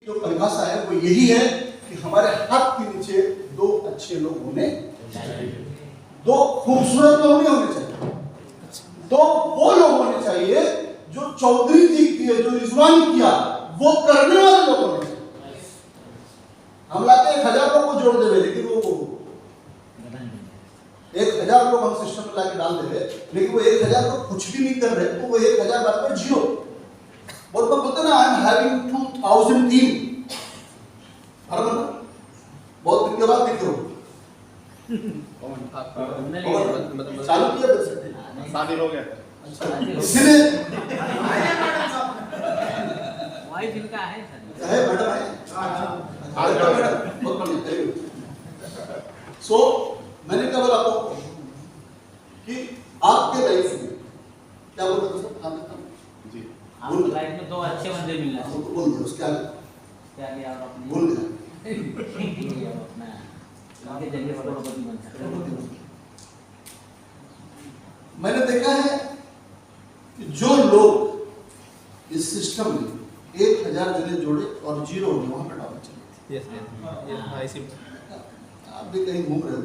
जो परिभाषा है वो यही है कि हमारे हाथ के नीचे दो अच्छे लोग होने चाहिए, दो खूबसूरत लोग नहीं होने चाहिए, दो वो लोग होने चाहिए जो चौधरी जी किए, जो रिजवान किया वो करने वाले लोग होने चाहिए। हम लाते 1000 लोग को जोड़ देवे, लेकिन वो 1000 लोग हम सिस्टम में लाके डाल देवे, लेकिन वो 1000 लोग कुछ भी नहीं कर रहे, तो वो 1000 बार पर जीरो। बहुत लोग बोलते ना, आई एम हैविंग 2000 टीम, हर मतलब बहुत दिन के बाद देख रहे चालू किया शादी हो गया इसलिए वाइफ इनका है मैडम है बहुत बढ़िया। सो मैंने क्या बोला आपको कि आपके लाइफ में क्या बोला था सर? जी आपकी लाइफ में दो अच्छे बंदे मिलना आपको तो बोल दिया, उसके आगे क्या किया आप अपने बोल दिया। अपना आगे जल्दी करोड़पति बन सकते। मैंने देखा है कि जो लोग इस सिस्टम में 1000 जने जोड़े और जीरो हो गए, वहां पर डाउन चले। आप भी कहीं घूम रहे हो?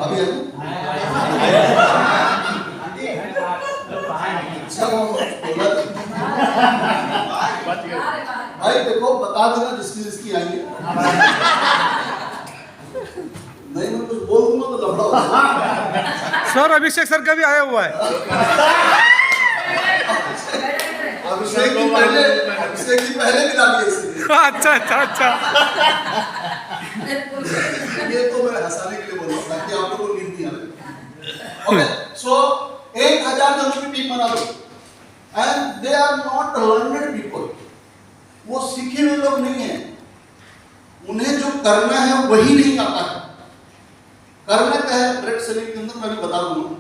अभी भाई देखो, बता देना जिसकी आएंगे, नहीं मैं कुछ बोल दूंगा तो लफड़ा होगा। सर अभिषेक सर का भी आया हुआ है। अभिषेक की पहले भी डाली इसलिए। अच्छा अच्छा अच्छा। ये तो मैं हंसाने के लिए बोल रहा हूँ ताकि आप लोगों को नींद नहीं आए। ओके, सो 1000 जनों की टीम बना दो, and they are not learned people, वो सीखे हुए लोग नहीं है, उन्हें जो करना है वही नहीं आता है। करना क्या है डायरेक्ट सेलिंग के अंदर मैं भी बता दूंगा।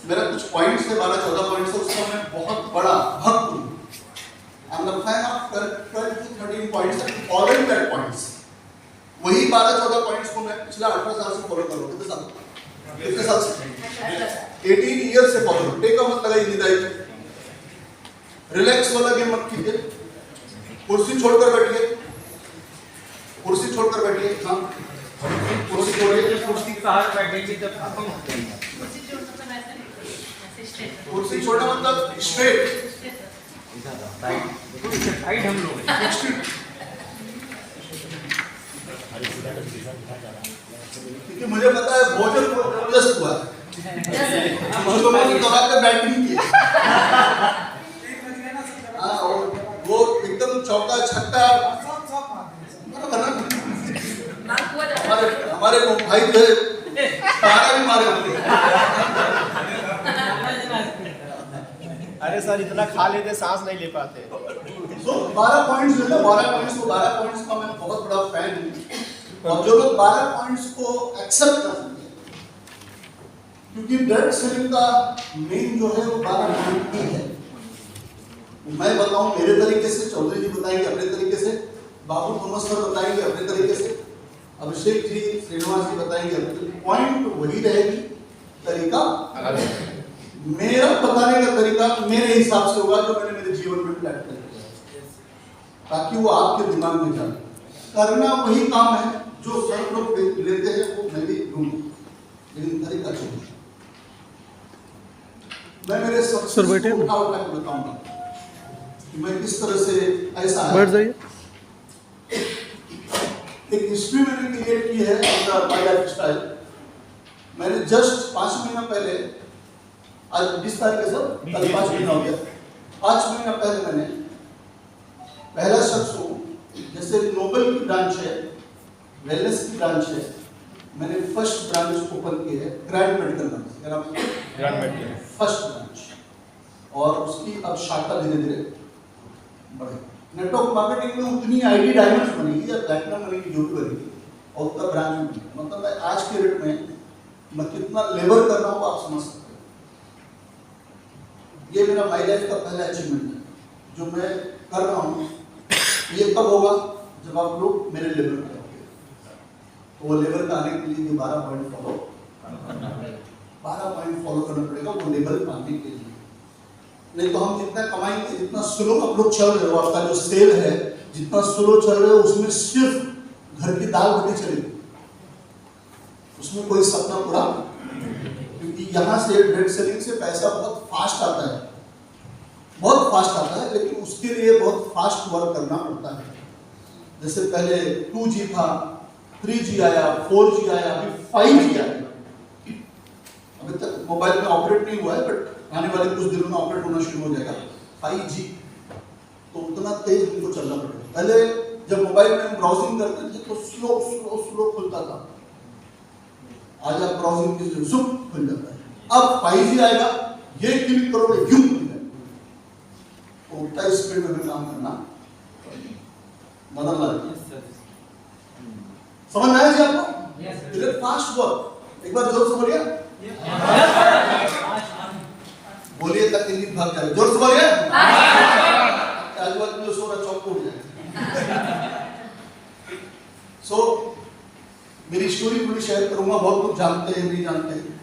मेरा कुछ पॉइंट्स है, 12-14 पॉइंट्स है, उसका मैं बहुत बड़ा भक्त हूँ। I am the fan of 12-13 points and following that points. वही 12-14 पॉइंट्स को मैं पिछले 18 साल से फॉलो कर रहा हूँ। कितने साल से? 18 ईयर से फॉलो। टेक मत लगाइए निदाई, रिलैक्स वाला गेम मत कीजिए, कुर्सी छोड़कर बैठिए, कुर्सी छोड़कर बैठिए। हाँ, कुर्सी छोड़िए, कुर्सी बाहर बैठेंगे जब कुर्सी छोड़ना मतलब स्ट्रेट साइड हम लोग क्योंकि मुझे पता है भोजन को जबरदस्त हुआ है, मुझको मैंने दबा कर बैटिंग की। हाँ, वो एकदम चौका छक्का हमारे भाई जो है 12 भी मारे होते। अरे सर इतना खा लेते सांस नहीं ले पाते। सो 12 पॉइंट्स जो है, 12 पॉइंट्स का मैं बहुत बड़ा फैन हूँ। और जो लोग 12 पॉइंट्स को एक्सेप्ट कर सकते हैं, क्योंकि डायरेक्ट सेलिंग का मेन जो है वो 12 पॉइंट ही है। मैं बताऊं मेरे तरीके से, चौधरी जी बताएंगे अपने तरीके से, बाबू थॉमस सर बताएंगे अपने तरीके से, अभिषेक जी, श्रीनिवास जी बताएंगे अपने तरीके। पॉइंट वही रहेगी, तरीका मेरा बताने का तरीका मेरे हिसाब से होगा, जो मैंने मेरे जीवन में प्लान किया, ताकि वो आपके दिमाग में जाए। करना वही काम है जो सब लोग लेते हैं, वो मैं भी लूंगा, लेकिन तरीका चाहिए। मैं मेरे सबसे उठा के बताऊंगा कि मैं किस तरह से ऐसा बैठ जाइए। एक हिस्ट्री मैंने क्रिएट की है अपना माय लाइफ स्टाइल। मैंने जस्ट 5 महीना पहले, आज 20 तारीख है सर, कल 5 महीना हो गया, 5 महीना पहले मैंने पहला शख्स हूँ, जैसे नोबल की ब्रांच है, वेलनेस की ब्रांच है, मैंने फर्स्ट ब्रांच ओपन की है grand medical branch, first branch, और उसकी अब शाखा धीरे धीरे बढ़े। नेटवर्क मार्केटिंग में उतनी आईडी डायमंड्स बनेगी या प्लैटिनम बनेगी जो भी बनेगी, और उतना ब्रांच में बनेगी। मतलब मैं आज के रेट में मैं कितना लेबर कर रहा हूँ आप समझ सकते हो। ये मेरा माई लाइफ का पहला अचीवमेंट है जो मैं कर रहा हूँ। ये कब होगा? जब आप लोग मेरे लेवल पे होंगे, तो वो लेवल पे आने के लिए 12 पॉइंट फॉलो करना पड़ेगा। 12 पॉइंट फॉलो करना पड़ेगा वो लेवल पे आने के लिए। नहीं तो हम जितना कमाएंगे, जितना स्लो आप लोग चल रहे हो, आपका जो सेल है जितना स्लो चल रहे हो, उसमें सिर्फ घर की दाल रोटी चलेगी, उसमें कोई सपना पूरा, क्योंकि यहाँ से डेट सेलिंग से पैसा बहुत फास्ट आता है, बहुत फास्ट आता है, लेकिन उसके लिए बहुत फास्ट वर्क करना पड़ता है। जैसे पहले 2G था, 3G आया, 4G आया, अभी 5G आया। अभी तक मोबाइल में ऑपरेट नहीं हुआ है, बट आने वाले कुछ दिनों में ऑपरेट होना शुरू हो जाएगा 5G। तो उतना तेज हमको चलना पड़ेगा। पहले जब मोबाइल में हम ब्राउजिंग करते थे तो स्लो स्लो स्लो खुलता था, आज आप ब्राउजिंग कीजिए जुम खुल जाता है। अब 5G आएगा, ये क्लिक करोगे यूं खुल जाएगा। तो उल्टा स्पीड में काम करना बदलना है। समझ में आया जी आपको? It fast work. एक बार जोर से बोलिए, बोलिए ताकि नींद भाग जाए। जोर से बोलिए, आज बात जो सो रहा चौक उठ जाए। सो मेरी स्टोरी पूरी शेयर करूंगा, बहुत लोग जानते हैं नहीं जानते हैं।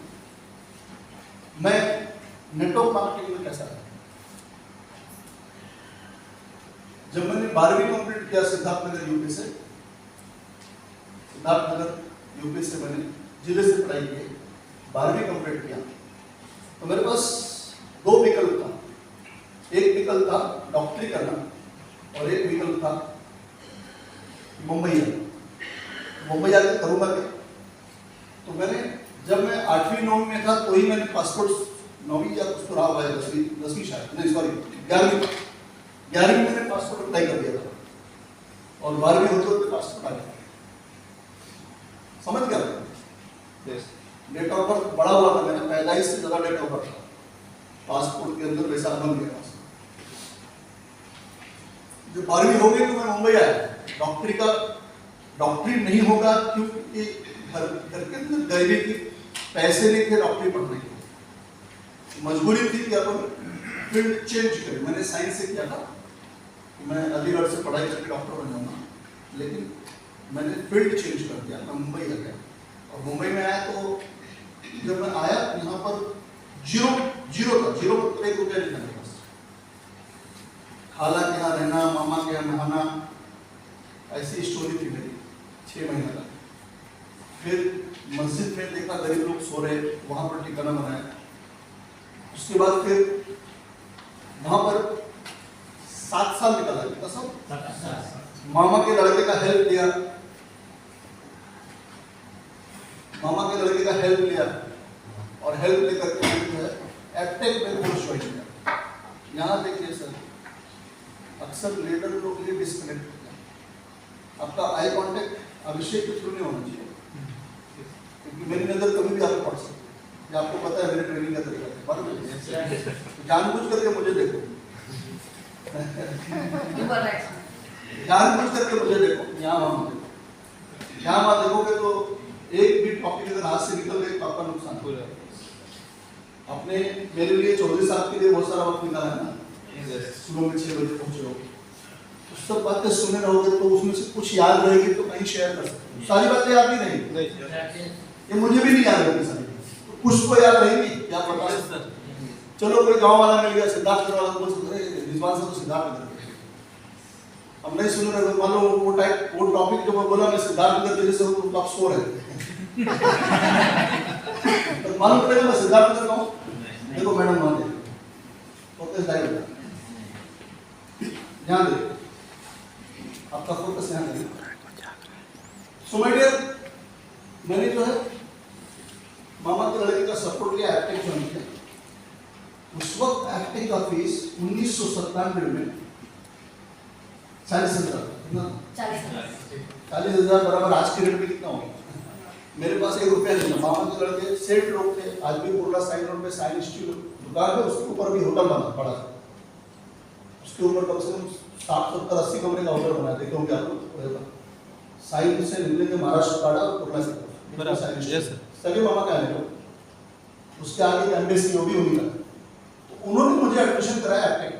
मैं नेटवर्क मार्केटिंग में कैसा है, जब मैंने 12वीं कंप्लीट किया सिद्धार्थनगर यूपी से, सिद्धार्थनगर यूपी से मैंने जिले से पढ़ाई की, 12वीं कंप्लीट किया, तो मेरे पास दो विकल्प था। एक विकल्प था डॉक्टरी करना और एक विकल्प था मुंबई आना। मुंबई आकर करूँगा क्या? तो मैंने जब मैं 8वीं 9वीं में था तो ही मैंने पासपोर्ट, 9वीं या कुछ तो रहा हुआ है, 10वीं शायद नहीं, सॉरी 11वीं में मैंने पासपोर्ट अप्लाई कर दिया था और 12वीं होते होते पासपोर्ट आ गया। समझ गया? डेट ऑफ बर्थ बड़ा हुआ था, मैंने पैदाइश से ज्यादा डेट ऑफ बर्थ था पासपोर्ट के अंदर, वैसा बन गया। जब 12वीं हो गई तो मैं मुंबई आया। डॉक्टरी नहीं होगा क्योंकि घर के अंदर गरीबी थी, पैसे नहीं थे डॉक्टरी पढ़ने की, मजबूरी थी कि अपन फील्ड चेंज करें। मैंने साइंस से किया था कि मैं अलीगढ़ से पढ़ाई करके डॉक्टर बन जाऊंगा, लेकिन मैंने फील्ड चेंज कर दिया, मैं मुंबई आ गया। और मुंबई में आया तो जब मैं आया यहाँ पर जीरो था, जीरो मतलब 1 रुपया नहीं था मेरे पास। खाला के यहाँ रहना, मामा के यहाँ नहाना, ऐसी स्टोरी थी मेरी 6 महीने तक। फिर मस्जिद में देखा गरीब लोग सो रहे, वहां पर ठिकाना बनाया। उसके बाद फिर वहां पर 7 साल निकला, कितना साल? मामा के लड़के का हेल्प लिया, मामा के लड़के का हेल्प लिया और हेल्प लेकर के जो है एडटेक में कोर्स ज्वाइन किया। यहाँ देखिए सर, अक्सर लीडर लोग ये डिस्कनेक्ट होते हैं। आपका आई कांटेक्ट अभिषेक के थ्रू नहीं होना चाहिए, क्योंकि मेरी नजर कभी भी आप पढ़ सकते हैं। आपको पता है मेरे ट्रेनिंग का तरीका, जानबूझ करके मुझे देखो, जानबूझ करके मुझे देखो, यहाँ वहाँ देखो। यहाँ वहाँ देखोगे तो एक भी टॉपिक अगर हाथ से निकल गए तो आपका नुकसान हो जाएगा। आपने मेरे लिए 24 साल के लिए बहुत सारा वक्त निकाला है ना, सुबह में 6 बजे पहुंचे हो, तो सब बातें सुने रहोगे तो उसमें से कुछ याद रहेगी तो कहीं शेयर कर सकते हो। सारी बातें याद ही नहीं, ये मुझे भी नहीं याद रहती सारी, तो कुछ तो याद रहेगी, क्या पता। चलो कोई गाँव वाला मिल गया, सिद्धार्थनगर वाला, बोल सकते रिजवान साहब सिद्धार्थनगर, हम नहीं सुन रहे, मान लो वो टॉपिक जो मैं बोला मैं सिद्धार्थनगर जिले से हूँ तो आप सो रहे तो मालूम पड़ेगा मैं सिद्धार्थनगर का हूँ। देखो मैडम वहां देखो, फोकस लाइव, ध्यान दे, आपका फोकस यहाँ दे। सो माय डियर, मैंने जो है मामा के लड़के का सपोर्ट लिया, एक्टिंग ज्वाइन किया। उस वक्त एक्टिंग का फीस 1997 में 40,000 बराबर आज के रेट में कितना होगा? मेरे पास 1 रुपया नहीं था। मामा के लड़के सेठ लोग थे, आज भी बुर्ला साइन रोड पे साइन इंस्टीट्यूट दुकान है, उसके ऊपर भी होटल बना बड़ा, उसके ऊपर कम से कम 60-70-80 कमरे का होटल बना, देखे होंगे आप लोग। साइन से निकलेंगे महाराष्ट्र काड़ा और बुर्ला से सभी मामा का है, उसके आगे एम्बेसी वो भी उन्हीं का। तो उन्होंने मुझे एडमिशन कराया एक्टिंग।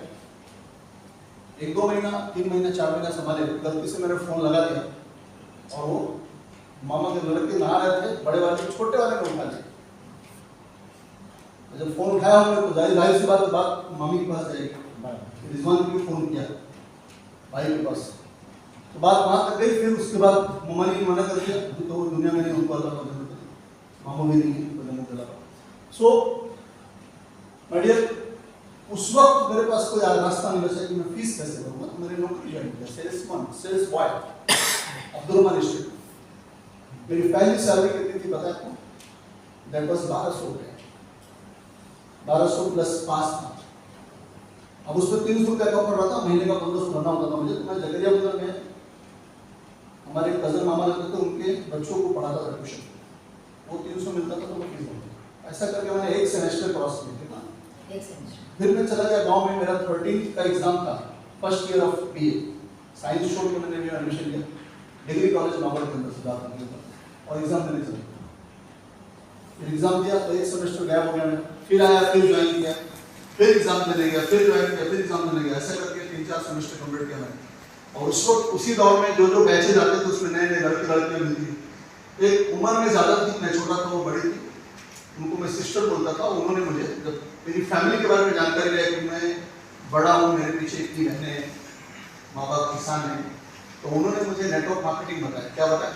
1-2 महीना, 3 महीना, 4 महीना संभाले, गलती से मैंने फोन लगा दिया और वो मामा के लड़के नहा रहे थे, बड़े वाले छोटे वाले को उठा लिया। जब फोन उठाया हमने तो जाहिर सी बात मामी के पास जाएगी, रिजवान को फोन किया भाई के पास, तो बात वहाँ तक गई। फिर उसके बाद मम्मा ने मना कर दिया, तो वो दुनिया में नहीं उनको अल्लाह मामू भी नहीं बदलने लगा। सो माय डियर, उस वक्त मेरे पास कोई रास्ता नहीं बचा कि मैं फीस कैसे भरूंगा, तो मैंने नौकरी ज्वाइन किया, सेल्स बॉय अब्दुलरहमान स्ट्रीट। मेरी पहली सैलरी कितनी थी पता है आपको? दैट वाज 1200 रुपये, 1200 प्लस 5 था। अब उसमें 300 रुपये का पड़ रहा था, महीने का 1500 भरना होता था मुझे। तो मैं जगरिया बाजार में हमारे कजन मामा लगते थे, उनके बच्चों को पढ़ाता था ट्यूशन, वो 300 मिलता था तो मैं फीस भरता। ऐसा करके मैंने एक सेमेस्टर क्रॉस किया था। फिर मैं चला गया गांव में, मेरा 13th का एग्जाम था, first year of BA science stream में मैंने एडमिशन लिया डिग्री कॉलेज नौगढ़ के अंदर सिद्धार्थ नगर में, और एग्जाम देने चला। फिर एग्जाम दिया तो एक सेमेस्टर गैप हो गया, मैं फिर आया, फिर ज्वाइन किया, फिर एग्जाम देने गया, फिर ज्वाइन किया, फिर एग्जाम देने गया। ऐसा करके 3-4 सेमेस्टर कंप्लीट किया मैंने। और उस वक्त उसी दौर में जो बैचेज आते थे उसमें नए नए लड़कियां मिलती थी। एक उम्र में ज्यादा थी, मैं छोटा था, वो बड़ी थी, उनको मैं सिस्टर बोलता था। उन्होंने मुझे जब मेरी फैमिली के बारे में जानकारी लिया कि मैं बड़ा हूँ, मेरे पीछे इतनी बहनें, माँ बाप किसान हैं, तो उन्होंने मुझे नेटवर्क मार्केटिंग बताया। क्या बताया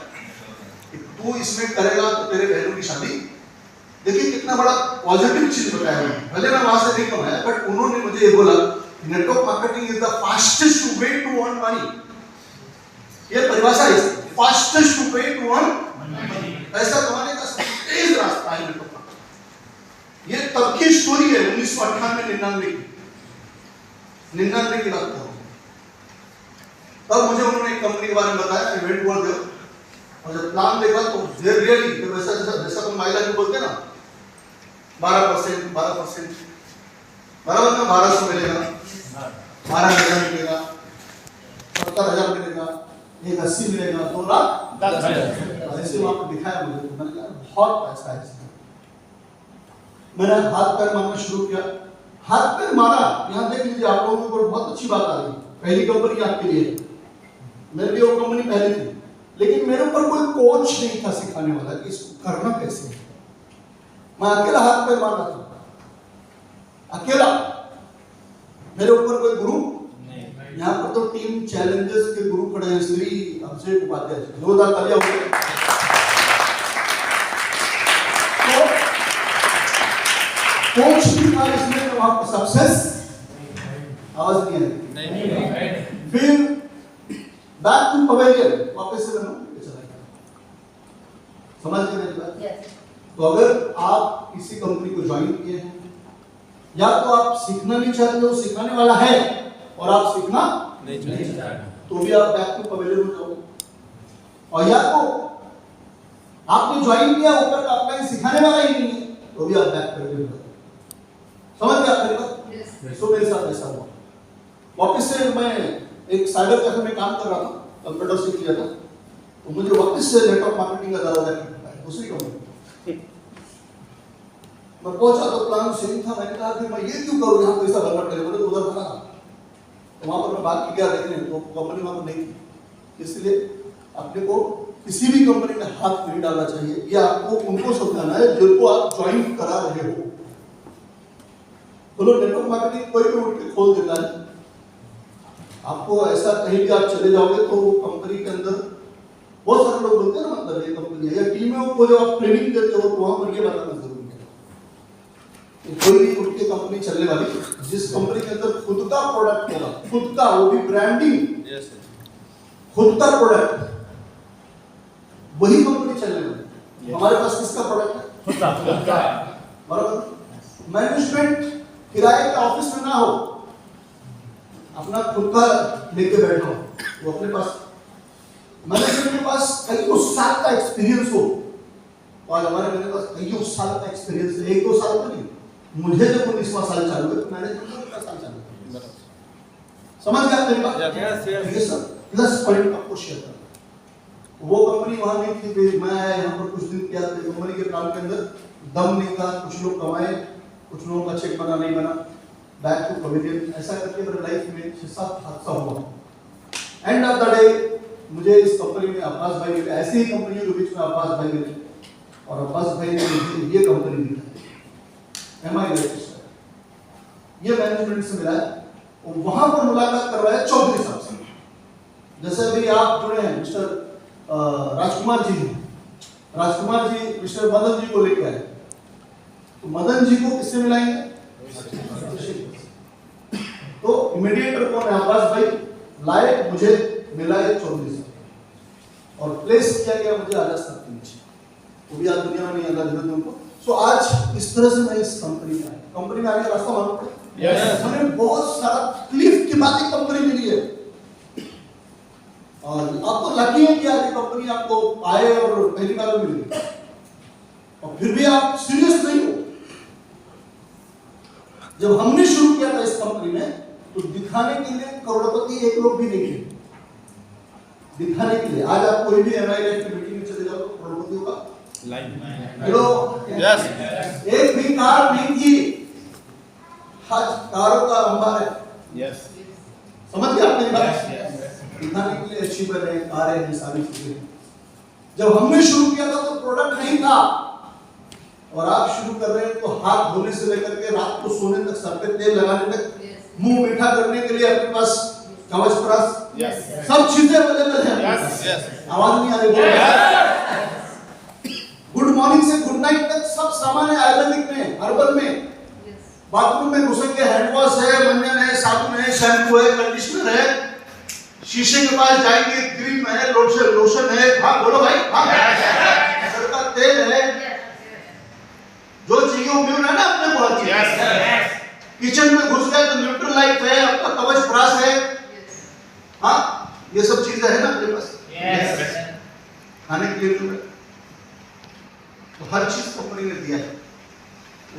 कि तू इसमें करेगा तो तेरे बहनों की शादी। देखिए कितना बड़ा पॉजिटिव चीज बताया उन्होंने, भले मैं वहां से नहीं कमाया, बट उन्होंने मुझे ये बोला network marketing is the fastest way to earn money. ये परिभाषा है, फास्टेस्ट वे टू अर्न पैसा कमाने का सबसे तेज रास्ता है नेटवर्क। ये तब की स्टोरी है 1998-99 की बात करो। तब मुझे उन्होंने एक कंपनी के बारे में बताया, इवेंट वर्ल्ड है, और जब प्लान देखा तो रियली वैसा जैसा तुम माइला में बोलते ना 12% बराबर में 1200 मिलेगा, 12,000 मिलेगा, 70,000 मिलेगा, 80 मिलेगा, 2 लाख 10,000 ऐसे वहां पर दिखाया मुझे। तो मैंने कहा बहुत पैसा है इसमें। मैंने हाथ पैर मारना शुरू किया, हाथ पैर मारा। यहाँ देख लीजिए, आप लोगों को बहुत अच्छी बात आ रही है। पहली कंपनी आपके लिए, मेरे लिए वो कंपनी पहली थी, लेकिन मेरे ऊपर कोई कोच नहीं था सिखाने वाला कि इसको करना कैसे है। मैं अकेला हाथ पैर मार रहा था, अकेला, मेरे ऊपर कोई गुरु नहीं। यहाँ पर तो टीम चैलेंजर्स के गुरु खड़े हैं, श्री अभिषेक उपाध्याय, जोरदार तालियां हो गई। कोच भी था इसमें, तो वहां पर सक्सेस आवाज नहीं आई। फिर बैक टू पवेलियन, वापस से मैं चला गया। समझ गए मेरी बात? तो अगर आप किसी कंपनी को ज्वाइन किए हैं, या तो आप सीखना नहीं चाहते हो, सिखाने वाला है और आप सीखना नहीं चाहते, तो भी आप बैक टू पवेलियन हो जाओगे। और या तो आपने ज्वाइन किया, ऊपर का आपका सिखाने वाला ही नहीं है, तो भी आप बैक पवेलियन हो जाओगे। समझ गए आप मेरी बात? सो मेरे साथ ऐसा हुआ। वापस से मैं एक साइबर कैफे में काम कर रहा था, कंप्यूटर सीख लिया था, तो मुझे वापस से नेटवर्क मार्केटिंग का दरवाजा खटखटाया दूसरी कंपनी। मैं पहुंचा तो प्लान सेम था। मैंने कहा कि मैं ये क्यों करूं, यहाँ पैसा भरना पड़ेगा, मुझे उधर भरा। तो वहां पर मैं बात की क्या देखने, तो कंपनी वहां पर नहीं थी। इसलिए अपने को किसी भी कंपनी में हाथ नहीं डालना चाहिए, या आपको उनको समझाना है जिनको आप ज्वाइन करा रहे हो। बोलो नेटवर्क मार्केटिंग कोई भी उठ के खोल देता है, आपको ऐसा कहीं भी आप चले जाओगे तो वो कंपनी के अंदर बहुत सारे लोग बोलते हैं ना, मतलब ये कंपनी है या टीम है, वो जो आप ट्रेनिंग देते हो तो वहां पर ये बताना जरूरी है कि कोई भी उठ के कंपनी चलने वाली, जिस कंपनी के अंदर खुद का प्रोडक्ट होगा, खुद का, वो भी ब्रांडिंग, खुद का प्रोडक्ट, वही कंपनी चलने वाली। हमारे पास किसका प्रोडक्ट है? खुद का। बराबर। मैनेजमेंट किराए के ऑफिस में ना हो, अपना खुद का लेके बैठो, वो अपने पास मैनेजमेंट के पास कई साल का एक्सपीरियंस हो। और हमारे मेरे पास कई साल का एक्सपीरियंस है, 1-2 साल का नहीं। मुझे जब 19वां साल चालू है तो मैनेजमेंट का 15 साल चालू है। समझ गए मेरी बात? Yes sir. प्लस पॉइंट आपको शेयर करना। वो कंपनी वहां नहीं थी, मैं आया यहाँ पर कुछ दिन किया, कंपनी के काम के अंदर दम नहीं था, कुछ लोग कमाए, कुछ लोगों का चेक बना नहीं बना, बैक टू पवेलियन। ऐसा करके मेरे लाइफ में 6-7 हादसा हुआ। एंड ऑफ द डे मुझे इस कंपनी में अब्बास भाई मिले, ऐसी ही कंपनियों के बीच में अब्बास भाई मिले, और अब्बास भाई ने मुझे ये कंपनी दी। MI रजिस्टर, ये मैनेजमेंट से मिला है और वहां पर मुलाकात करवाया चौधरी साहब से। जैसे अभी आप जुड़े हैं मिस्टर राजकुमार जी हैं, राजकुमार जी मिस्टर मदन जी को लेके आए, तो मदन जी को किससे मिलाएंगे? तो मीडिएटर कौन है? अब्बास भाई लाए, मुझे मिलाए चौधरी साहब और प्लेस किया गया मुझे आजाद साहब के नीचे, वो भी आज दुनिया में नहीं आना धीरे उनको। सो आज इस तरह से मैं इस कंपनी में आया, कंपनी में आने का रास्ता मालूम पड़ा, हमें बहुत सारा तकलीफ की बातें कंपनी मिली है और आप तो लकी हैं कि आज ये कंपनी आपको आए और पहली बार मिली और फिर भी आप सीरियस नहीं हो। जब हमने शुरू किया था इस कंपनी में तो दिखाने के लिए करोड़पति एक लोग भी नहीं थे, दिखाने के लिए। आज आप कोई भी MI लाइफ की मीटिंग में चले जाओ तो करोड़पतियों का हेलो यस एक भी कार नहीं थी, आज कारों का अंबार है। यस समझ गए आप मेरी बात? दिखाने के लिए अच्छी बने कारें हैं, सारी चीजें। जब हमने शुरू किया था तो प्रोडक्ट नहीं था और आप शुरू कर रहे हैं तो हाथ धोने से लेकर के रात को सोने तक, सर पे तेल लगाने तक, मुंह मीठा करने के लिए अपने पास कवच प्रास, यस सब चीजें अवेलेबल हैं। यस आवाज नहीं आ रही? गुड मॉर्निंग से गुड नाइट तक सब सामान है आयुर्वेदिक में, हर्बल में। बाथरूम में घुसेंगे, हैंड वॉश है, मंजन है, साबुन है, शैम्पू है, कंडीशनर है। शीशे के पास जाएंगे, क्रीम है, लोशन है। हाँ बोलो भाई, हाँ सर का तेल है, जो चाहिए वो मिल रहा है ना अपने को। किचन में घुस गए तो न्यूट्रल लाइट है, आपका कवच प्रास है। हाँ ये सब चीजें है ना अपने पास, खाने के लिए मिल रहा है। तो हर चीज कंपनी ने दिया है,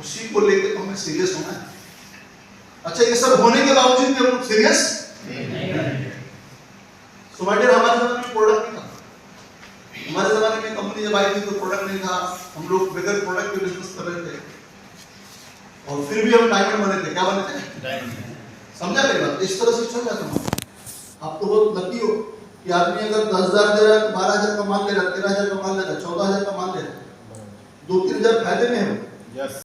उसी को लेकर तो हमें सीरियस होना है। अच्छा ये सब होने के बावजूद भी हम लोग सीरियस सोमाइटर हमारे जमाने में प्रोडक्ट नहीं था, हमारे जमाने में कंपनी जब आई थी तो प्रोडक्ट नहीं था, हम लोग बगैर प्रोडक्ट के बिजनेस कर रहे थे और फिर भी हम डायमंड बने थे। क्या बने थे? समझा मेरी बात? इस तरह से चल जाता हूँ। आप तो बहुत लकी हो कि आदमी अगर 10,000 दे रहा है तो 12,000 का माल ले रहा है, 13,000 का माल ले रहा है, 14,000 का माल ले रहा है, 2-3 हजार फायदे में है। यस